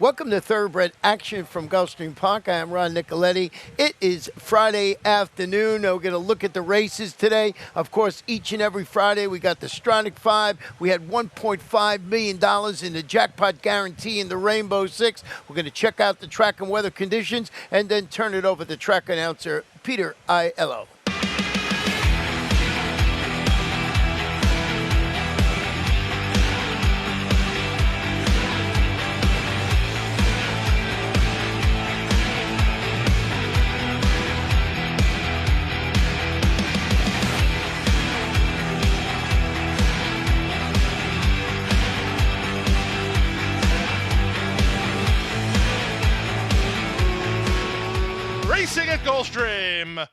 Welcome to Thoroughbred Action from Gulfstream Park. I am Ron Nicoletti. It is Friday afternoon. We're going to look at the races today. Of course, each and every Friday we got the Stronach 5. We had $1.5 million in the jackpot guarantee in the Rainbow 6. We're going to check out the track and weather conditions and then turn it over to track announcer Peter Aiello. Racing at Gulfstream.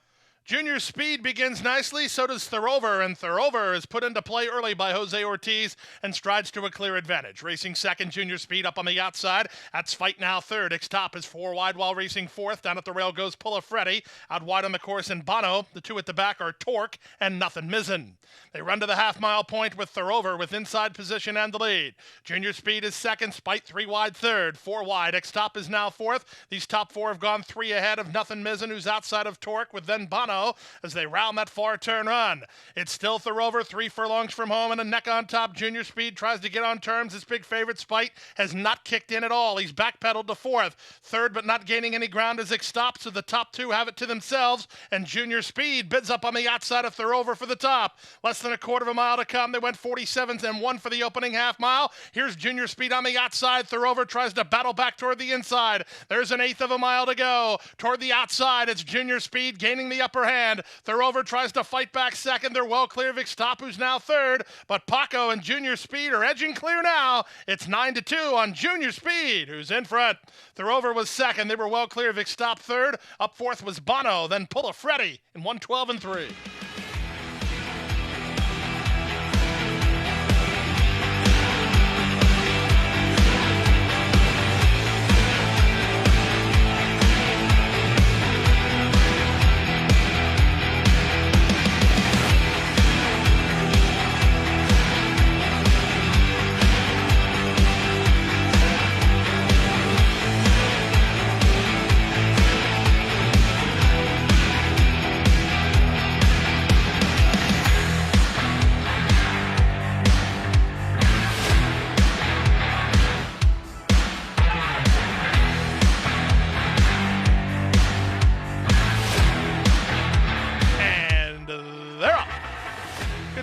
Junior Speed begins nicely, so does Thoroughver, and Thoroughver is put into play early by Jose Ortiz and strides to a clear advantage. Racing second, Junior Speed up on the outside. That's Fight Now third. X-Top is 4 wide while racing fourth. Down at the rail goes Pulla Freddy. Out wide on the course in Bono. The two at the back are Torque and Nothing Mizzen. They run to the half-mile point with Thoroughver with inside position and the lead. Junior Speed is second, Spite 3 wide third. 4 wide. X-Top is now fourth. These top 4 have gone 3 ahead of Nothing Mizzen, who's outside of Torque, with then Bono as they round that far turn run. It's still Thoroughver, 3 furlongs from home, and a neck on top. Junior Speed tries to get on terms. His big favorite Spite has not kicked in at all. He's backpedaled to fourth. Third, but not gaining any ground as it stops, so the top 2 have it to themselves, and Junior Speed bids up on the outside of Thoroughver for the top. Less than a quarter of a mile to come. They went 47th and 1 for the opening half mile. Here's Junior Speed on the outside. Thoroughver tries to battle back toward the inside. There's an eighth of a mile to go. Toward the outside, it's Junior Speed gaining the upper hand. Thoroughver tries to fight back second. They're well clear of X-Top, who's now third. But Paco and Junior Speed are edging clear now. It's 9-2 on Junior Speed, who's in front. Thoroughver was second. They were well clear of X-Top third. Up fourth was Bono, then Pulla Freddy in 1:12 and 3.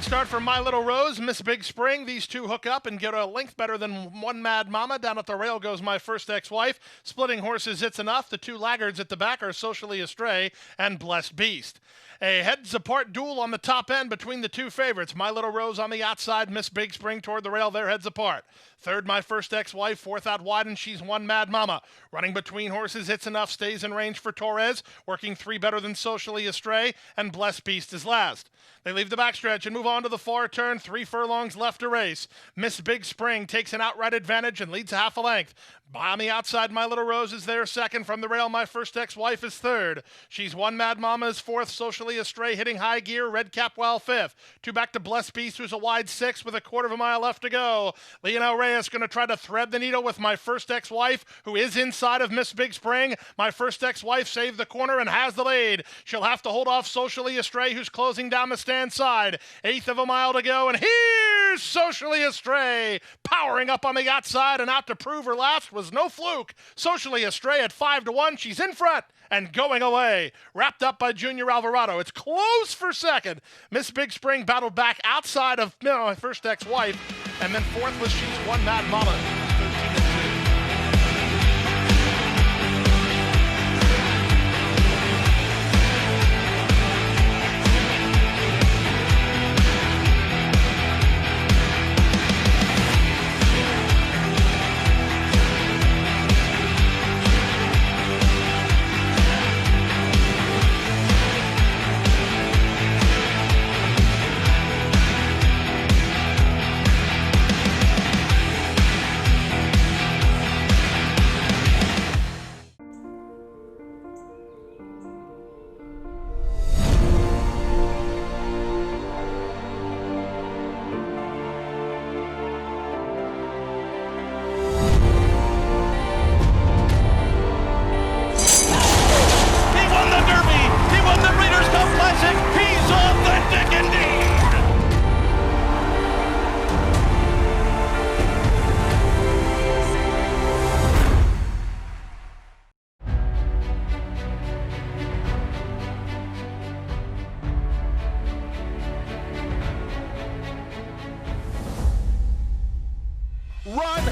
Start for My Little Rose, Miss Big Spring. These two hook up and get a length better than One Mad Mama. Down at the rail goes My First Ex-Wife. Splitting horses, It's Enough. The 2 laggards at the back are Socially Astray and Blessed Beast. A heads-apart duel on the top end between the 2 favorites. My Little Rose on the outside, Miss Big Spring toward the rail. They're heads apart. Third, My First Ex-Wife. Fourth out wide, and she's One Mad Mama. Running between horses, It's Enough stays in range for Torres. Working 3 better than Socially Astray, and Blessed Beast is last. They leave the backstretch and move on to the far turn. 3 furlongs left to race. Miss Big Spring takes an outright advantage and leads half a length. On the outside, My Little Rose is there second. From the rail, My First Ex-Wife is third. She's One Mad Mama is fourth. Socially Astray hitting high gear. Red Capwell fifth. 2 back to Blessed Beast, who's a wide 6 with a quarter of a mile left to go. Lionel Reyes going to try to thread the needle with My First Ex-Wife, who is inside of Miss Big Spring. My First Ex-Wife saved the corner and has the lead. She'll have to hold off Socially Astray, who's closing down the stand side. Eighth of a mile to go, and here's Socially Astray powering up on the outside, and out to prove her last was no fluke. Socially Astray at 5-1. She's in front and going away. Wrapped up by Junior Alvarado. It's close for second. Miss Big Spring battled back outside of My First Ex-Wife, and then fourth was She's One Mad Mama. 13-2.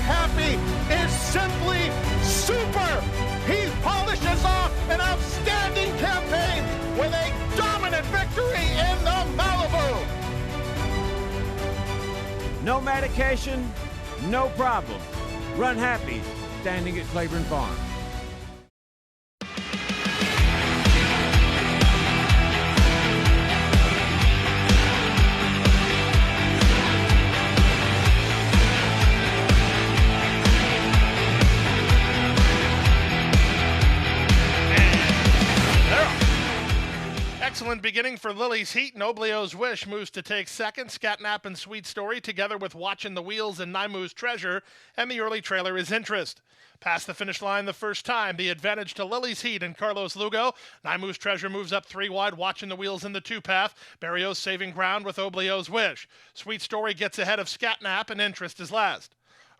Happy is simply super. He polishes off an outstanding campaign with a dominant victory in the Malibu. No medication, no problem. Run Happy, standing at Claiborne Farm. Excellent beginning for Lily's Heat. Noblio's Wish moves to take second. Scatnap and Sweet Story together with Watchin' the Wheels and Naimu's Treasure, and the early trailer is Interest. Past the finish line the first time, the advantage to Lily's Heat and Carlos Lugo. Naimu's Treasure moves up 3 wide, Watchin' the Wheels in the 2-path. Barrios saving ground with Oblio's Wish. Sweet Story gets ahead of Scatnap, and Interest is last.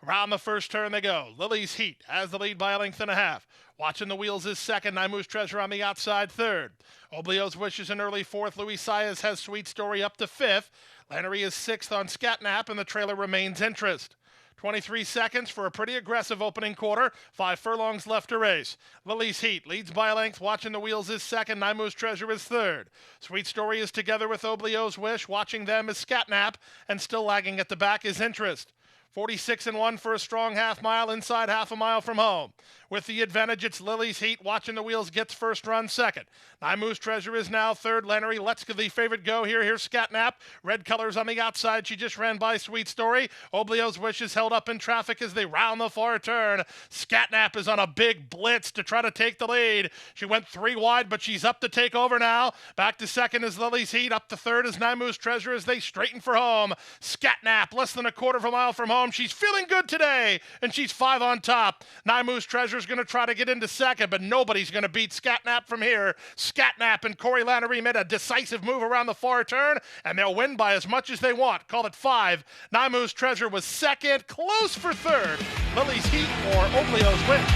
Around the first turn they go. Lily's Heat has the lead by a length and a half. Watchin' the Wheels is second. Naimu's Treasure on the outside third. Oblio's Wish is in early fourth. Luis Saez has Sweet Story up to fifth. Lannery is sixth on Scatnap, and the trailer remains Interest. 23 seconds for a pretty aggressive opening quarter. 5 furlongs left to race. Lily's Heat leads by a length. Watchin' the Wheels is second. Naimu's Treasure is third. Sweet Story is together with Oblio's Wish. Watching them is Scatnap, and still lagging at the back is Interest. 46-1 for a strong half mile inside half a mile from home. With the advantage, it's Lily's Heat. Watching the Wheels gets first run second. Naimu's Treasure is now third. Lannery lets the favorite go here. Here's Scatnap. Red colors on the outside. She just ran by Sweet Story. Oblio's Wish is held up in traffic as they round the far turn. Scatnap is on a big blitz to try to take the lead. She went 3 wide, but she's up to take over now. Back to second is Lily's Heat. Up to third is Naimu's Treasure as they straighten for home. Scatnap less than a quarter of a mile from home. She's feeling good today, and she's 5 on top. Naimu's Treasure's going to try to get into second, but nobody's going to beat Scatnap from here. Scatnap and Corey Lannery made a decisive move around the far turn, and they'll win by as much as they want. Call it 5. Naimu's Treasure was second, close for third. Lily's Heat or Oblio's Wish.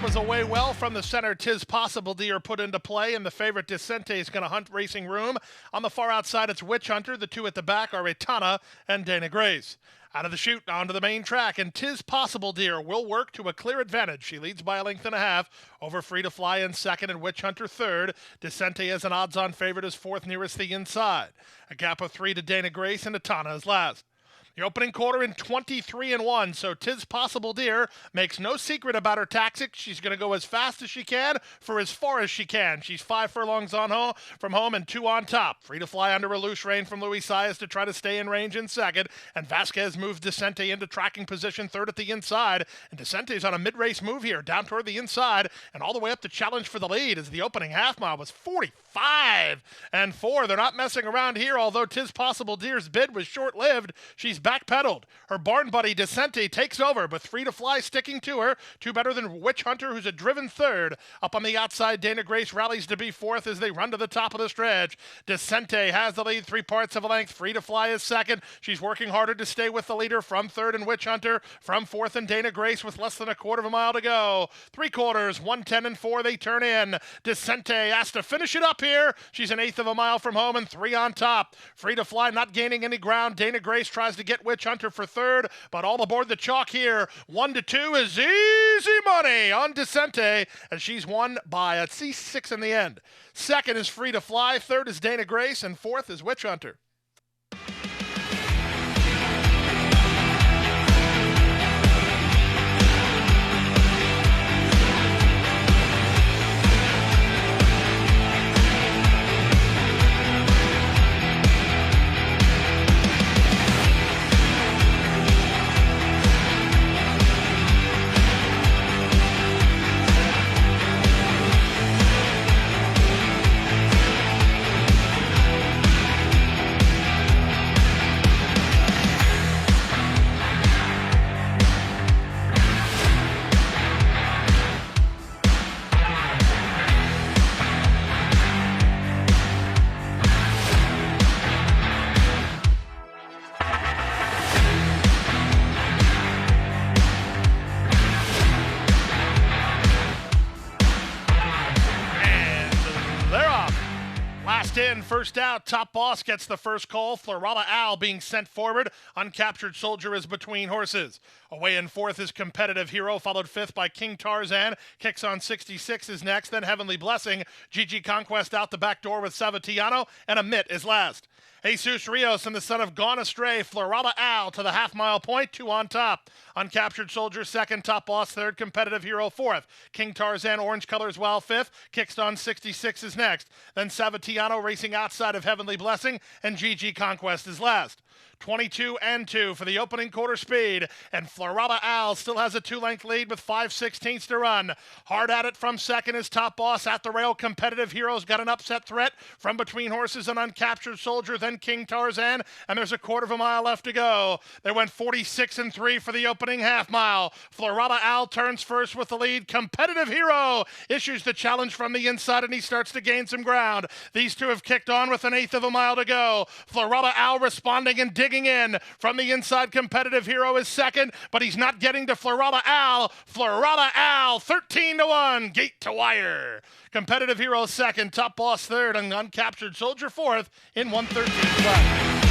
Was away well from the center. Tis Possible Deer put into play, and the favorite Descente is going to hunt racing room. On the far outside, it's Witch Hunter. The two at the back are Etana and Dana Grace. Out of the chute, onto the main track, and Tis Possible Deer will work to a clear advantage. She leads by a length and a half over Free to Fly in second and Witch Hunter third. Descente as an odds-on favorite is fourth nearest the inside. A gap of 3 to Dana Grace, and Etana is last. The opening quarter in 23-1, so Tis Possible Deer makes no secret about her tactics. She's going to go as fast as she can for as far as she can. She's 5 furlongs on home, from home and 2 on top. Free to Fly under a loose rein from Luis Saez to try to stay in range in second, and Vasquez moves Descente into tracking position third at the inside, and Descente's on a mid-race move here, down toward the inside, and all the way up to challenge for the lead as the opening half mile was 45-4. They're not messing around here, although Tis Possible Deer's bid was short-lived. She's backpedaled. Her barn buddy Descente takes over, but Free to Fly sticking to her. 2 better than Witch Hunter, who's a driven third. Up on the outside, Dana Grace rallies to be fourth as they run to the top of the stretch. Descente has the lead 3 parts of a length. Free to Fly is second. She's working harder to stay with the leader from third and Witch Hunter. From fourth and Dana Grace with less than a quarter of a mile to go. 3 quarters, 1:10-4, they turn in. Descente has to finish it up here. She's an eighth of a mile from home and 3 on top. Free to Fly not gaining any ground. Dana Grace tries to get Witch Hunter for third, but all aboard the chalk here. 1-2 is easy money on Descente, and she's won by a C6 in the end. Second is Free to Fly, third is Dana Grace, and fourth is Witch Hunter. in, first out. Top Boss gets the first call. Florala Al being sent forward. Uncaptured Soldier is between horses. Away in fourth is Competitive Hero, followed fifth by King Tarzan. Kicks on 66 is next, then Heavenly Blessing. GG Conquest out the back door with Savatiano, and a mitt is last. Jesus Rios and the son of Gone Astray, Florala Al to the half-mile point, 2 on top. Uncaptured Soldier second, Top Boss third, Competitive Hero fourth. King Tarzan, orange colors well fifth. Kicks on 66 is next. Then Savatiano racing outside of Heavenly Blessing, and GG Conquest is last. 22 and 2 for the opening quarter speed, and Florala Al still has a 2-length lead with 5/16 to run. Hard at it from second is Top Boss. At the rail, Competitive Hero's got an upset threat from between horses and Uncaptured Soldier, then King Tarzan, and there's a quarter of a mile left to go. They went 46 and 3 for the opening half mile. Florala Al turns first with the lead. Competitive Hero issues the challenge from the inside, and he starts to gain some ground. These two have kicked on with an eighth of a mile to go. Florala Al responding and digging in from the inside. Competitive Hero is second, but he's not getting to Florala Al. Florala Al 13-1, gate to wire. Competitive Hero second, Top Boss third, and Uncaptured Soldier fourth in 1:13 flat.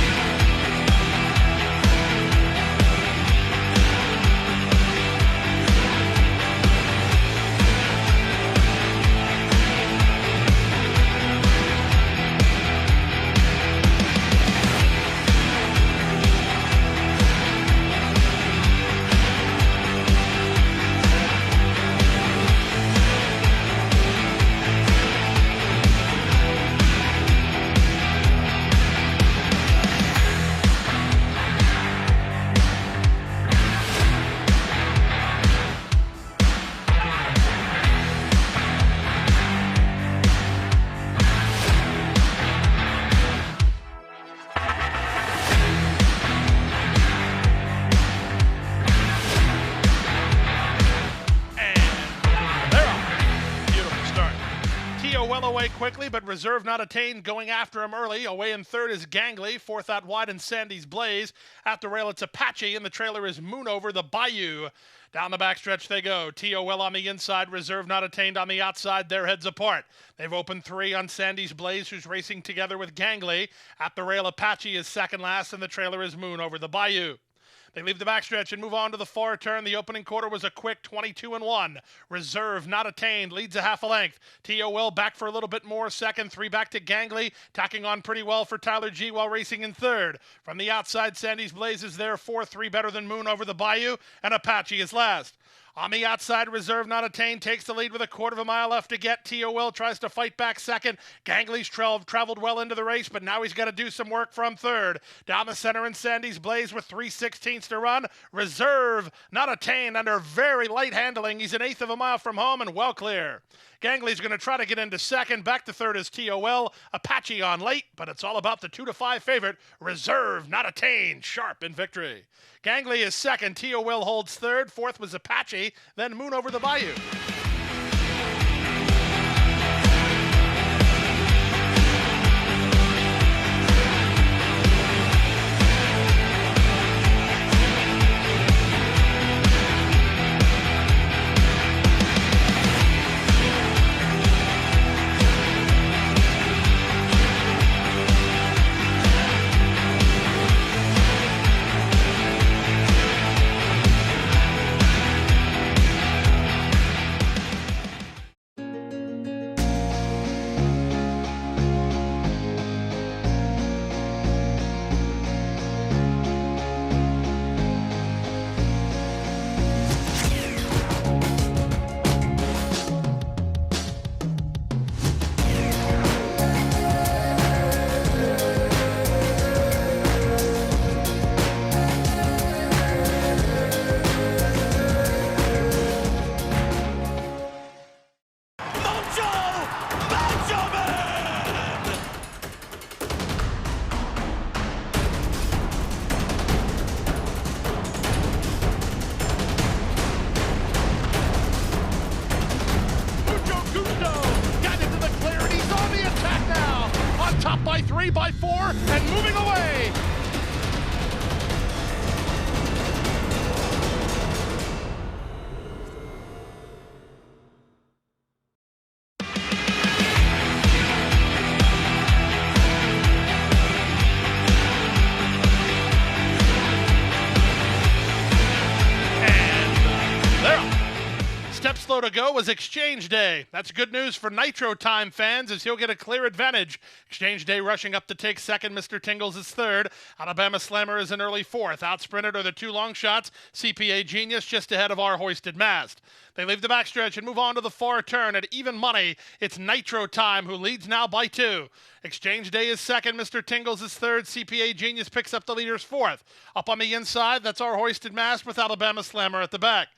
Well away quickly, but reserve not attained, going after him early. Away in third is Gangly, fourth out wide in Sandy's Blaze. At the rail, it's Apache, and the trailer is Moon Over the Bayou. Down the backstretch they go. T.O.L. on the inside, reserve not attained on the outside. Their heads apart. They've opened 3 on Sandy's Blaze, who's racing together with Gangly. At the rail, Apache is second last, and the trailer is Moon Over the Bayou. They leave the backstretch and move on to the far turn. The opening quarter was a quick 22-1. Reserve not attained, leads a half a length. T.O.L. back for a little bit more, second. 3 back to Gangly, tacking on pretty well for Tyler G while racing in third. From the outside, Sandy's Blaze is there, 4-3 better than Moon Over the Bayou, and Apache is last. On the outside, reserve not attained, takes the lead with a quarter of a mile left to get. T.O.L. tries to fight back second. Gangly's traveled well into the race, but now he's got to do some work from third. Down the center in Sandy's Blaze with 3/16 to run. Reserve not attained under very light handling. He's an eighth of a mile from home and well clear. Gangly's going to try to get into second. Back to third is T.O.L. Apache on late, but it's all about the 2-5 favorite. Reserve not attained. Sharp in victory. Gangly is second. T.O.L. holds third. Fourth was Apache. Then Moon Over the Bayou. By 3, by 4, and moving away. to go was Exchange Day. That's good news for Nitro Time fans as he'll get a clear advantage. Exchange Day rushing up to take second. Mr. Tingles is third. Alabama Slammer is an early fourth. Outsprinted are the two long shots. CPA Genius just ahead of our hoisted mast. They leave the backstretch and move on to the far turn at even money. It's Nitro Time who leads now by 2. Exchange Day is second. Mr. Tingles is third. CPA Genius picks up the leaders fourth. Up on the inside, that's our hoisted mast with Alabama Slammer at the back.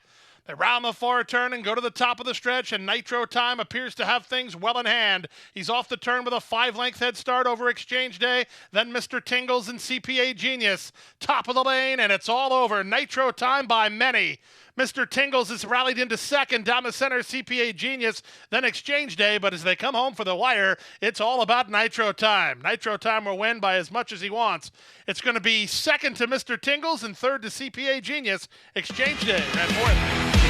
They round the far turn and go to the top of the stretch, and Nitro Time appears to have things well in hand. He's off the turn with a 5-length head start over Exchange Day, then Mr. Tingles and CPA Genius. Top of the lane, and it's all over. Nitro Time by many. Mr. Tingles is rallied into second, down the center, CPA Genius, then Exchange Day, but as they come home for the wire, it's all about Nitro Time. Nitro Time will win by as much as he wants. It's going to be second to Mr. Tingles and third to CPA Genius. Exchange Day ran fourth.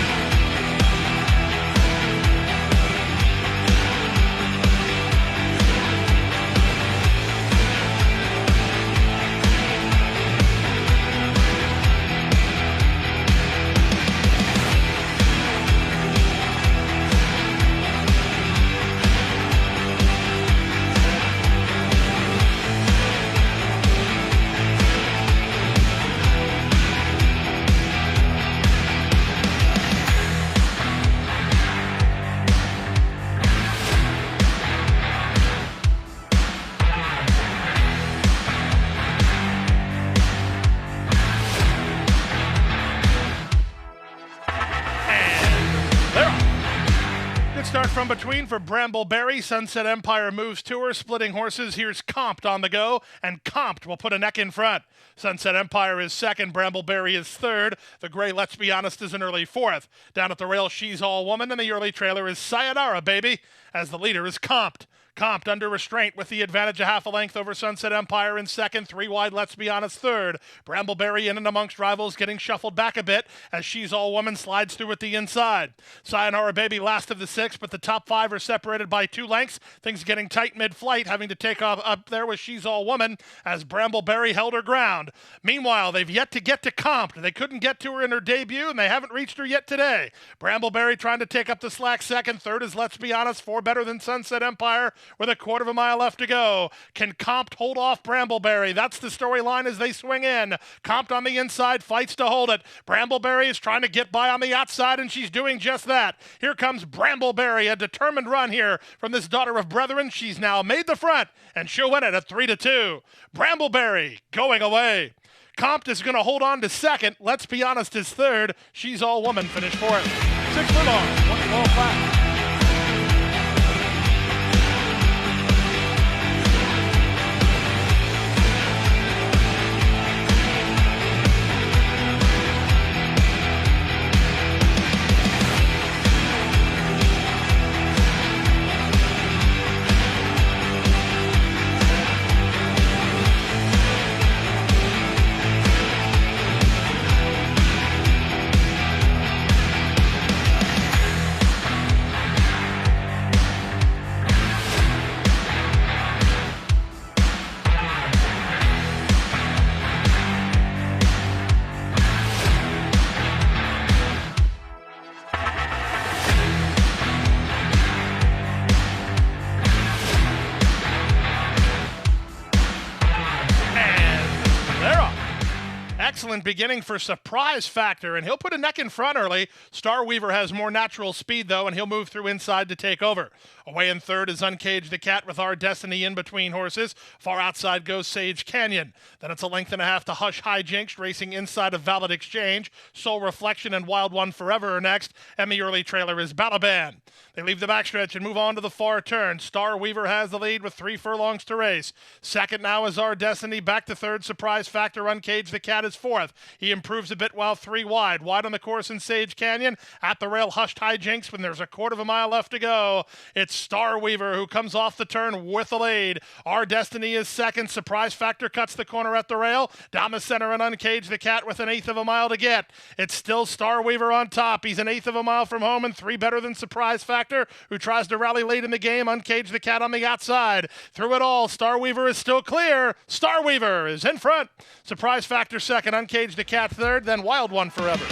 Start from between for Brambleberry. Sunset Empire moves to her, splitting horses. Here's Comped on the go, and Comped will put a neck in front. Sunset Empire is second. Brambleberry is third. The gray, let's be honest, is an early fourth. Down at the rail, She's All Woman, and the early trailer is Sayonara, baby, as the leader is Comped. Comped under restraint with the advantage of half a length over Sunset Empire in second. 3 wide, let's be honest, third. Brambleberry in and amongst rivals, getting shuffled back a bit as She's All Woman slides through at the inside. Sayonara Baby last of the 6, but the top 5 are separated by 2 lengths. Things getting tight mid-flight, having to take off up there with She's All Woman as Brambleberry held her ground. Meanwhile, they've yet to get to Comped. They couldn't get to her in her debut, and they haven't reached her yet today. Brambleberry trying to take up the slack second. Third is Let's Be Honest, 4 better than Sunset Empire with a quarter of a mile left to go. Can Comped hold off Brambleberry? That's the storyline as they swing in. Comped on the inside fights to hold it. Brambleberry is trying to get by on the outside, and she's doing just that. Here comes Brambleberry, a determined run here from this daughter of brethren. She's now made the front, and she'll win it at 3-2. Brambleberry going away. Comped is going to hold on to second. Let's Be Honest is third. She's All Woman finished fourth. 6 furlong, 1 flat. Excellent beginning for Surprise Factor, and he'll put a neck in front early. Star Weaver has more natural speed, though, and he'll move through inside to take over. Away in third is Uncaged the Cat with Our Destiny in between horses. Far outside goes Sage Canyon. Then it's a length and a half to Hush Hijinks, racing inside of Valid Exchange. Soul Reflection and Wild One Forever are next, and the early trailer is Balaban. They leave the backstretch and move on to the far turn. Star Weaver has the lead with 3 furlongs to race. Second now is Our Destiny. Back to third, Surprise Factor. Uncaged the Cat is fourth. He improves a bit while 3 wide. Wide on the course in Sage Canyon. At the rail, Hushed Hijinks when there's a quarter of a mile left to go. It's Star Weaver who comes off the turn with the lead. Our Destiny is second. Surprise Factor cuts the corner at the rail. Down the center and Uncaged the Cat with 1/8 of a mile to get. It's still Star Weaver on top. He's 1/8 of a mile from home and 3 better than Surprise Factor, who tries to rally late in the game. Uncaged the Cat on the outside. Through it all, Star Weaver is still clear. Star Weaver is in front. Surprise Factor second. Uncaged the Cat third. Then Wild One Forever.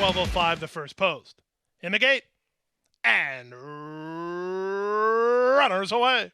12:05 the first post. In the gate. And runners away.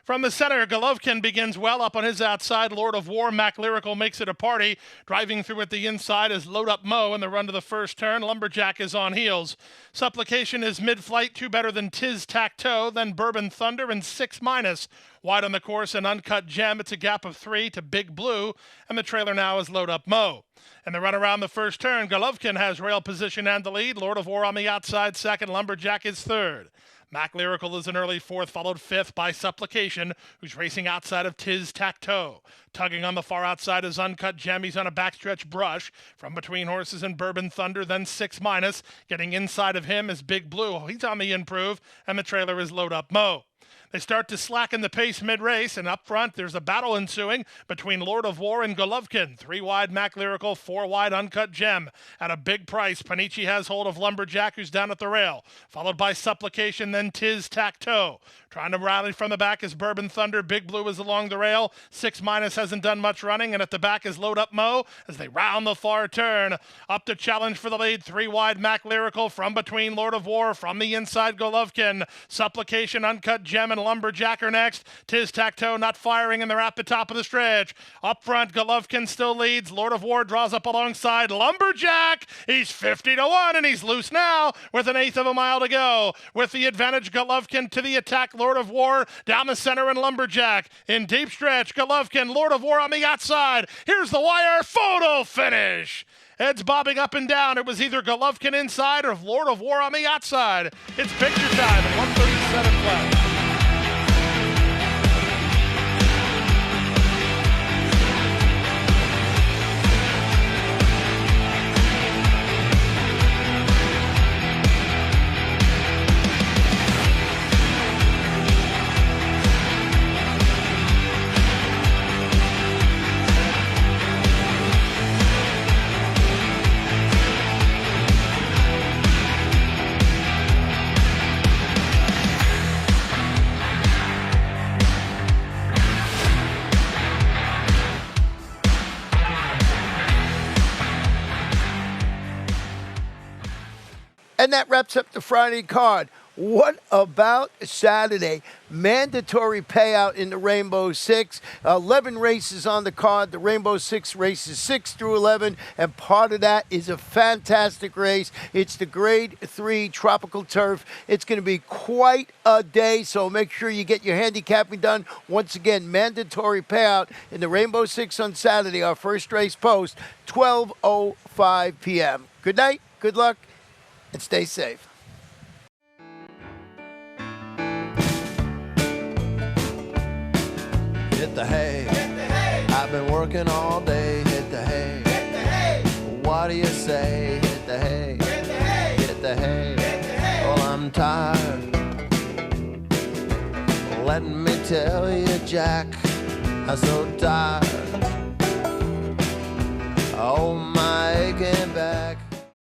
From the center, Golovkin begins well up on his outside. Lord of War, Mac Lyrical makes it a party. Driving through at the inside is Load Up Mo in the run to the first turn. Lumberjack is on heels. Supplication is mid-flight, 2 better than Tiz Tac-Toe, then Bourbon Thunder and 6-. Wide on the course, an Uncut Gem. It's a gap of 3 to Big Blue, and the trailer now is Load Up Mo. And the run around the first turn, Golovkin has rail position and the lead. Lord of War on the outside second. Lumberjack is third. Mac Lyrical is an early fourth, followed fifth by Supplication, who's racing outside of Tiz Tac-Toe. Tugging on the far outside is Uncut Gem. He's on a backstretch brush from between horses and Bourbon Thunder, then 6-. Getting inside of him is Big Blue. He's on the improve, and the trailer is Load Up Mo. They start to slacken the pace mid-race, and up front, there's a battle ensuing between Lord of War and Golovkin. 3 wide Mac Lyrical, 4 wide Uncut Gem. At a big price, Panici has hold of Lumberjack, who's down at the rail, followed by Supplication, then Tiz Tac-Toe. Trying to rally from the back is Bourbon Thunder. Big Blue is along the rail. 6- hasn't done much running, and at the back is Load Up Mo as they round the far turn. Up to challenge for the lead, 3 wide Mac Lyrical from between Lord of War, from the inside Golovkin. Supplication, Uncut Gem, and Lumberjack are next. Tiz Tac-Toe not firing, and they're at the top of the stretch. Up front, Golovkin still leads. Lord of War draws up alongside Lumberjack. He's 50-1, and he's loose now with an 1/8 of a mile to go. With the advantage, Golovkin to the attack. Lord of War down the center and Lumberjack in deep stretch. Golovkin, Lord of War on the outside. Here's the wire photo finish. Heads bobbing up and down. It was either Golovkin inside or Lord of War on the outside. It's picture time at 1:37 left. And that wraps up the Friday card. What about Saturday? Mandatory payout in the Rainbow Six. 11 races on the card. The Rainbow Six races 6 through 11, and part of that is a fantastic race. It's the Grade 3 Tropical Turf. It's going to be quite a day, so make sure you get your handicapping done. Once again, mandatory payout in the Rainbow Six on Saturday. Our first race post, 12:05 p.m. Good night, good luck, and stay safe. Hit the hay. Hit the hay. I've been working all day. Hit the hay. Hit the hay. What do you say? Hit the hay. Hit the hay. Hit the hay. Hit the hay. Well, I'm tired. Let me tell you, Jack, I'm so tired. Oh, my aching back.